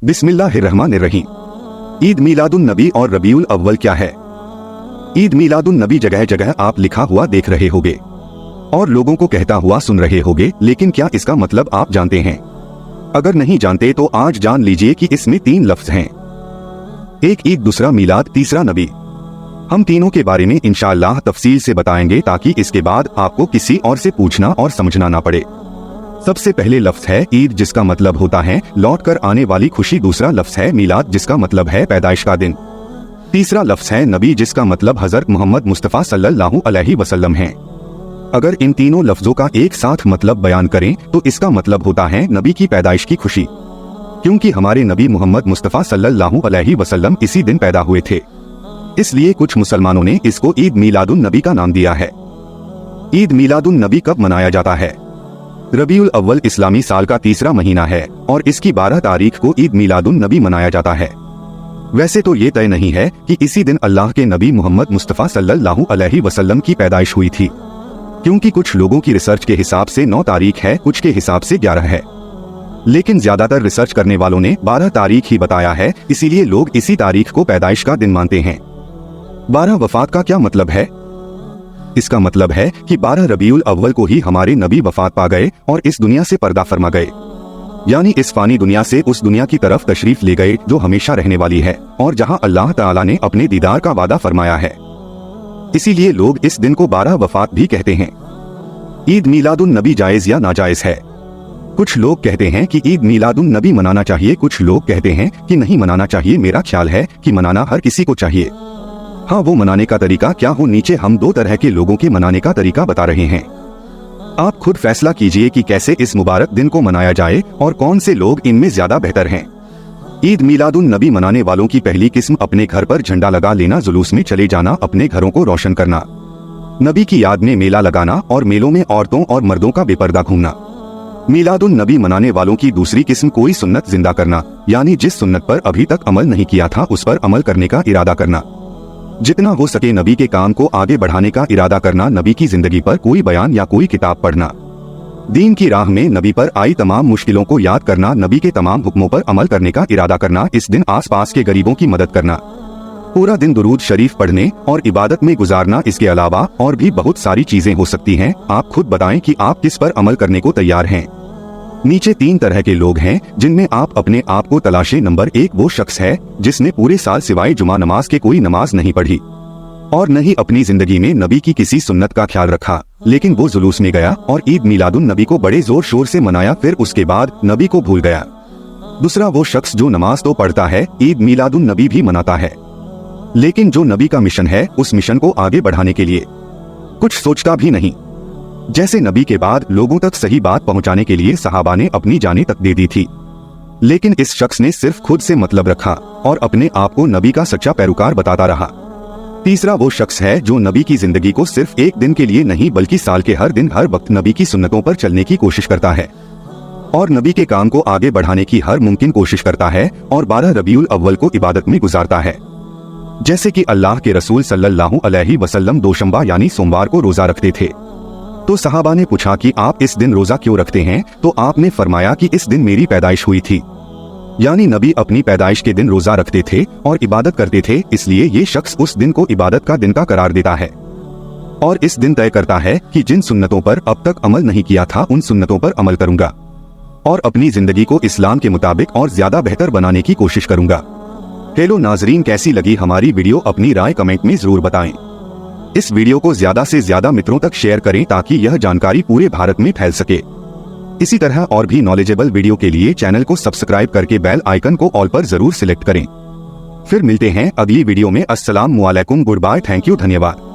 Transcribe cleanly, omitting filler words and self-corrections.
बिस्मिल्लाहिर्रहमानिर्रहीम। ईद मीलादुन नबी और रबीउल अव्वल क्या है? ईद मीलादुन नबी जगह जगह आप लिखा हुआ देख रहे होंगे और लोगों को कहता हुआ सुन रहे होंगे, लेकिन क्या इसका मतलब आप जानते हैं? अगर नहीं जानते तो आज जान लीजिए कि इसमें 3 लफ्ज हैं। एक ईद, दूसरा मीलाद, तीसरा नबी। हम तीनों के बारे में इंशाअल्लाह तफसील से बताएंगे ताकि इसके बाद आपको किसी और से पूछना और समझना ना पड़े। सबसे पहले लफ्ज है ईद, जिसका मतलब होता है लौट कर आने वाली खुशी। दूसरा लफ्ज है मीलाद, जिसका मतलब है पैदाइश का दिन। तीसरा लफ्ज है नबी, जिसका मतलब हजरत मोहम्मद मुस्तफा सल्लल्लाहु अलैहि वसल्लम है। अगर इन तीनों लफ्जों का एक साथ मतलब बयान करें तो इसका मतलब होता है नबी की पैदाइश की खुशी, क्योंकि हमारे नबी मोहम्मद मुस्तफा सल्लल्लाहु अलैहि वसल्लम इसी दिन पैदा हुए थे। इसलिए कुछ मुसलमानों ने इसको ईद मीलादुन नबी का नाम दिया है। ईद मीलादुन नबी कब मनाया जाता है? रबीउल अव्वल इस्लामी साल का तीसरा महीना है और इसकी 12 तारीख को ईद मीलादुन नबी मनाया जाता है। वैसे तो ये तय नहीं है कि इसी दिन अल्लाह के नबी मोहम्मद मुस्तफा सल्लल्लाहु अलैहि वसल्लम की पैदाइश हुई थी, क्योंकि कुछ लोगों की रिसर्च के हिसाब से 9 तारीख है, कुछ के हिसाब से 11 है, लेकिन ज्यादातर रिसर्च करने वालों ने 12 तारीख ही बताया है। इसीलिए लोग इसी तारीख को पैदाइश का दिन मानते हैं। 12 वफात का क्या मतलब है? इसका मतलब है कि 12 रबीउल अव्वल को ही हमारे नबी वफात पा गए और इस दुनिया से पर्दा फरमा गए, यानी इस फानी दुनिया से उस दुनिया की तरफ तशरीफ ले गए जो हमेशा रहने वाली है और जहां अल्लाह ताला ने अपने दीदार का वादा फरमाया है। इसीलिए लोग इस दिन को 12 वफात भी कहते हैं। ईद मीलादुन नबी जायज या नाजायज है? कुछ लोग कहते हैं कि ईद मीलादुन नबी मनाना चाहिए, कुछ लोग कहते हैं कि नहीं मनाना चाहिए। मेरा ख्याल है कि मनाना हर किसी को चाहिए। हाँ, वो मनाने का तरीका क्या हो, नीचे हम 2 तरह के लोगों के मनाने का तरीका बता रहे हैं। आप खुद फैसला कीजिए कि कैसे इस मुबारक दिन को मनाया जाए और कौन से लोग इनमें ज्यादा बेहतर हैं। ईद मीलादुन नबी मनाने वालों की पहली किस्म अपने घर पर झंडा लगा लेना, जुलूस में चले जाना, अपने घरों को रोशन करना, नबी की याद में मेला लगाना और मेलों में औरतों और मर्दों का बेपर्दा घूमना। मीलादुन नबी मनाने वालों की दूसरी किस्म कोई सुन्नत जिंदा करना, यानी जिस सुन्नत पर अभी तक अमल नहीं किया था उस पर अमल करने का इरादा करना। जितना हो सके नबी के काम को आगे बढ़ाने का इरादा करना, नबी की जिंदगी पर कोई बयान या कोई किताब पढ़ना, दीन की राह में नबी पर आई तमाम मुश्किलों को याद करना, नबी के तमाम हुक्मों पर अमल करने का इरादा करना, इस दिन आसपास के गरीबों की मदद करना, पूरा दिन दुरूद शरीफ पढ़ने और इबादत में गुजारना। इसके अलावा और भी बहुत सारी चीजें हो सकती हैं। आप खुद बताएं कि आप किस पर अमल करने को तैयार हैं। नीचे 3 तरह के लोग हैं जिनमें आप अपने आप को तलाशें। नंबर 1 वो शख्स है जिसने पूरे साल सिवाय जुमा नमाज के कोई नमाज नहीं पढ़ी और न ही अपनी जिंदगी में नबी की किसी सुन्नत का ख्याल रखा, लेकिन वो जुलूस में गया और ईद मीलादुन नबी को बड़े जोर शोर से मनाया, फिर उसके बाद नबी को भूल गया। दूसरा वो शख्स जो नमाज तो पढ़ता है, ईद मीलादुन नबी भी मनाता है, लेकिन जो नबी का मिशन है उस मिशन को आगे बढ़ाने के लिए कुछ सोचता भी नहीं। जैसे नबी के बाद लोगों तक सही बात पहुंचाने के लिए सहाबा ने अपनी जानें तक दे दी थी, लेकिन इस शख्स ने सिर्फ खुद से मतलब रखा और अपने आप को नबी का सच्चा पैरोकार बताता रहा। तीसरा वो शख्स है जो नबी की जिंदगी को सिर्फ एक दिन के लिए नहीं बल्कि साल के हर दिन हर वक्त नबी की सुन्नतों पर चलने की कोशिश करता है और नबी के काम को आगे बढ़ाने की हर मुमकिन कोशिश करता है और 12 रबीउल अव्वल को इबादत में गुजारता है। जैसे कि अल्लाह के रसूल सल्लल्लाहु अलैहि वसल्लम दोशंबा यानी सोमवार को रोजा रखते थे, तो सहाबा ने पूछा कि आप इस दिन रोजा क्यों रखते हैं? तो आपने फरमाया कि इस दिन मेरी पैदाइश हुई थी, यानी नबी अपनी पैदाइश के दिन रोजा रखते थे और इबादत करते थे, इसलिए ये शख्स उस दिन को इबादत का दिन का करार देता है और इस दिन तय करता है कि जिन सुन्नतों पर अब तक अमल नहीं किया था उन सुन्नतों पर अमल करूंगा और अपनी जिंदगी को इस्लाम के मुताबिक और ज्यादा बेहतर बनाने की कोशिश करूंगा। हेलो नाजरीन, कैसी लगी हमारी वीडियो? अपनी राय कमेंट में जरूर बताएं। इस वीडियो को ज्यादा से ज्यादा मित्रों तक शेयर करें ताकि यह जानकारी पूरे भारत में फैल सके। इसी तरह और भी नॉलेजेबल वीडियो के लिए चैनल को सब्सक्राइब करके बेल आइकन को ऑल पर जरूर सिलेक्ट करें। फिर मिलते हैं अगली वीडियो में। अस्सलाम वालेकुम, गुड बाय, थैंक यू, धन्यवाद।